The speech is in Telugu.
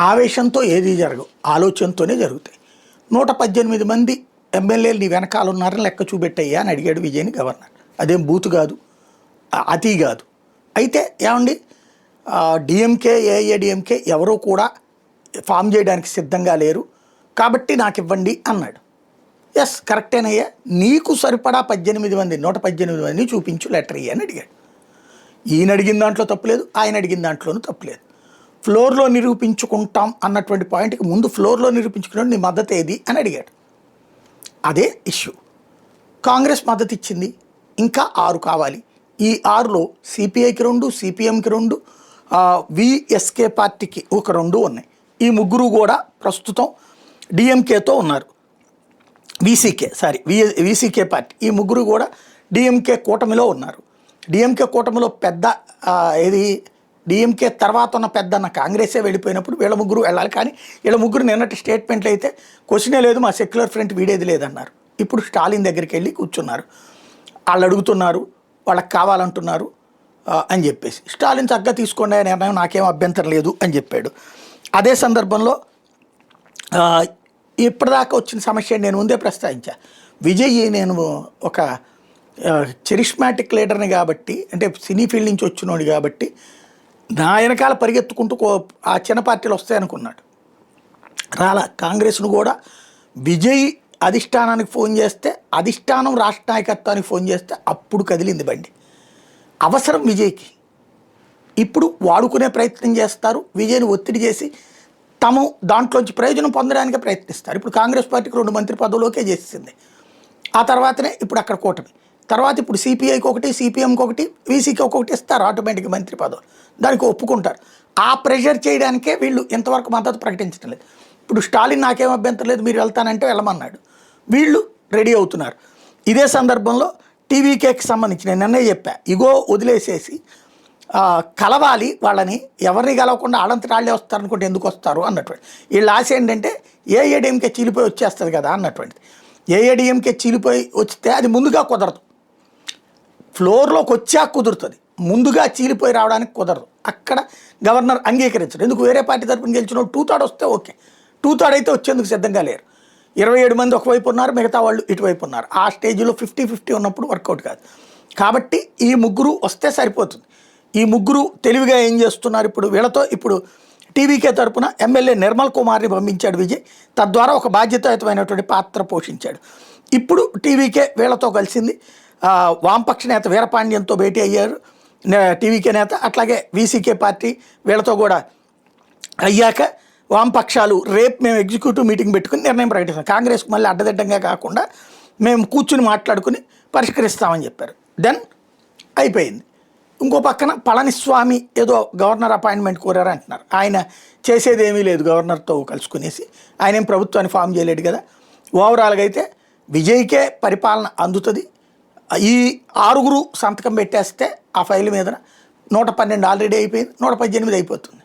ఆవేశంతో ఏది జరగవు, ఆలోచనతోనే జరుగుతాయి. 118 మంది ఎమ్మెల్యేలు నీ వెనకాల ఉన్నారని లెక్క చూపెట్టయ్యా అని అడిగాడు విజయ్ని గవర్నర్. అదేం బూతు కాదు, అతి కాదు. అయితే ఏమండి, డిఎంకే ఏఐఏడిఎంకే ఎవరో కూడా ఫామ్ చేయడానికి సిద్ధంగా లేరు కాబట్టి నాకు ఇవ్వండి అన్నాడు. ఎస్ కరెక్టేనయ్యా, నీకు సరిపడా 18 మంది 118 మందిని చూపించు లెటర్ ఇయ్యి అని అడిగాడు. ఈయన అడిగిన దాంట్లో తప్పులేదు, ఆయన అడిగిన దాంట్లోనూ తప్పులేదు. ఫ్లోర్లో నిరూపించుకుంటాం అన్నటువంటి పాయింట్కి ముందు ఫ్లోర్లో నిరూపించుకున్నాడు, నీ మద్దతు ఏది అని అడిగాడు. అదే ఇష్యూ. కాంగ్రెస్ మద్దతు ఇచ్చింది, ఇంకా 6 కావాలి. ఈ 6లో సిపిఐకి 2, సిపిఎంకి 2, విఎస్కే పార్టీకి ఒక 2 ఉన్నాయి. ఈ ముగ్గురు కూడా ప్రస్తుతం డిఎంకేతో ఉన్నారు. విసికే పార్టీ, ఈ ముగ్గురు కూడా డిఎంకే కూటమిలో ఉన్నారు. డిఎంకే కూటమిలో పెద్ద ఏది డిఎంకే తర్వాత ఉన్న పెద్ద అన్న కాంగ్రెసే వెళ్ళిపోయినప్పుడు వీళ్ళ ముగ్గురు వెళ్ళాలి. కానీ వీళ్ళ ముగ్గురు నిన్నటి స్టేట్మెంట్లు అయితే క్వశ్చనే లేదు, మా సెక్యులర్ ఫ్రంట్ వీడేది లేదన్నారు. ఇప్పుడు స్టాలిన్ దగ్గరికి వెళ్ళి కూర్చున్నారు, వాళ్ళు అడుగుతున్నారు, వాళ్ళకి కావాలంటున్నారు అని చెప్పేసి స్టాలిన్ చక్కగా తీసుకోండి ఆ నిర్ణయం, నాకేం అభ్యంతరం లేదు అని చెప్పాడు. అదే సందర్భంలో ఇప్పటిదాకా వచ్చిన సమస్య నేను ముందే ప్రస్తావించా. విజయ్ నేను ఒక చరిష్మాటిక్ లీడర్ని కాబట్టి, అంటే సినీ ఫీల్డ్ నుంచి వచ్చినోడు కాబట్టి నా వెనకాల పరిగెత్తుకుంటూ ఆ చిన్న పార్టీలు వస్తాయనుకున్నాడు. రాలా. కాంగ్రెస్ను కూడా విజయ్ అధిష్టానానికి ఫోన్ చేస్తే, అధిష్టానం రాష్ట్ర నాయకత్వానికి ఫోన్ చేస్తే అప్పుడు కదిలింది బండి. అవసరం విజయ్కి. ఇప్పుడు వాడుకునే ప్రయత్నం చేస్తారు, విజయ్ని ఒత్తిడి చేసి తాము దాంట్లోంచి ప్రయోజనం పొందడానికి ప్రయత్నిస్తారు. ఇప్పుడు కాంగ్రెస్ పార్టీకి 2 మంత్రి పదవులోకే చేసింది. ఆ తర్వాతనే ఇప్పుడు అక్కడ కూటమి, తర్వాత ఇప్పుడు సిపిఐకి 1, సిపిఎంకి 1, వీసీకి 1 ఇస్తారు ఆటోమేటిక్గా మంత్రి పదవులు. దానికి ఒప్పుకుంటారు. ఆ ప్రెషర్ చేయడానికే వీళ్ళు ఇంతవరకు మద్దతు ప్రకటించడం లేదు. ఇప్పుడు స్టాలిన్ నాకేం అభ్యంతరం లేదు మీరు వెళ్తానంటే వెళ్ళమన్నాడు, వీళ్ళు రెడీ అవుతున్నారు. ఇదే సందర్భంలో టీవీకేకి సంబంధించి నేను నిన్నే చెప్పా, ఇగో వదిలేసేసి కలవాలి వాళ్ళని, ఎవరిని కలవకుండా ఆడంతటి వాళ్ళే వస్తారనుకుంటే ఎందుకు వస్తారు అన్నటువంటి. వీళ్ళ ఆశ ఏంటంటే ఏఐఏడిఎంకే చీలిపోయి వచ్చేస్తుంది కదా అన్నటువంటిది. ఏఐఏడిఎంకే చీలిపోయి వస్తే అది ముందుగా కుదరదు, ఫ్లోర్లోకి వచ్చాక కుదురుతుంది, ముందుగా చీలిపోయి రావడానికి కుదరదు. అక్కడ గవర్నర్ అంగీకరించడు. ఎందుకు, వేరే పార్టీ తరపున గెలిచిన 2/3 వస్తే ఓకే, 2/3 అయితే వచ్చేందుకు సిద్ధంగా లేరు. 27 మంది ఒకవైపు ఉన్నారు, మిగతా వాళ్ళు ఇటువైపు ఉన్నారు. ఆ స్టేజ్లో 50-50 ఉన్నప్పుడు వర్కౌట్ కాదు. కాబట్టి ఈ ముగ్గురు వస్తే సరిపోతుంది. ఈ ముగ్గురు తెలివిగా ఏం చేస్తున్నారు, ఇప్పుడు వీళ్ళతో ఇప్పుడు టీవీకే తరపున ఎమ్మెల్యే నిర్మల్ కుమార్ని పంపించాడు విజయ్, తద్వారా ఒక బాధ్యతాయుతమైనటువంటి పాత్ర పోషించాడు. ఇప్పుడు టీవీకే వీళ్ళతో కలిసింది. వామపక్ష నేత వీరపాండ్యంతో భేటీ అయ్యారు టీవీకే నేత. అట్లాగే వీసీకే పార్టీ వీళ్ళతో కూడా అయ్యాక వామపక్షాలు రేపు మేము ఎగ్జిక్యూటివ్ మీటింగ్ పెట్టుకుని నిర్ణయం ప్రకటిస్తాం, కాంగ్రెస్కి మళ్ళీ అడ్డదిడ్డంగా కాకుండా మేము కూర్చుని మాట్లాడుకుని పరిష్కరిస్తామని చెప్పారు. దెన్ అయిపోయింది. ఇంకో పక్కన పళనిస్వామి ఏదో గవర్నర్ అపాయింట్మెంట్ కోరారు అంటున్నారు. ఆయన చేసేది ఏమీ లేదు, గవర్నర్తో కలుసుకునేసి ఆయన ఏం ప్రభుత్వాన్ని ఫామ్ చేయలేడు కదా. ఓవరాల్గా అయితే విజయ్కే పరిపాలన అందుతుంది. ఈ 6 సంతకం పెట్టేస్తే ఆ ఫైల్ మీద 112 ఆల్రెడీ అయిపోయింది, 118 అయిపోతుంది.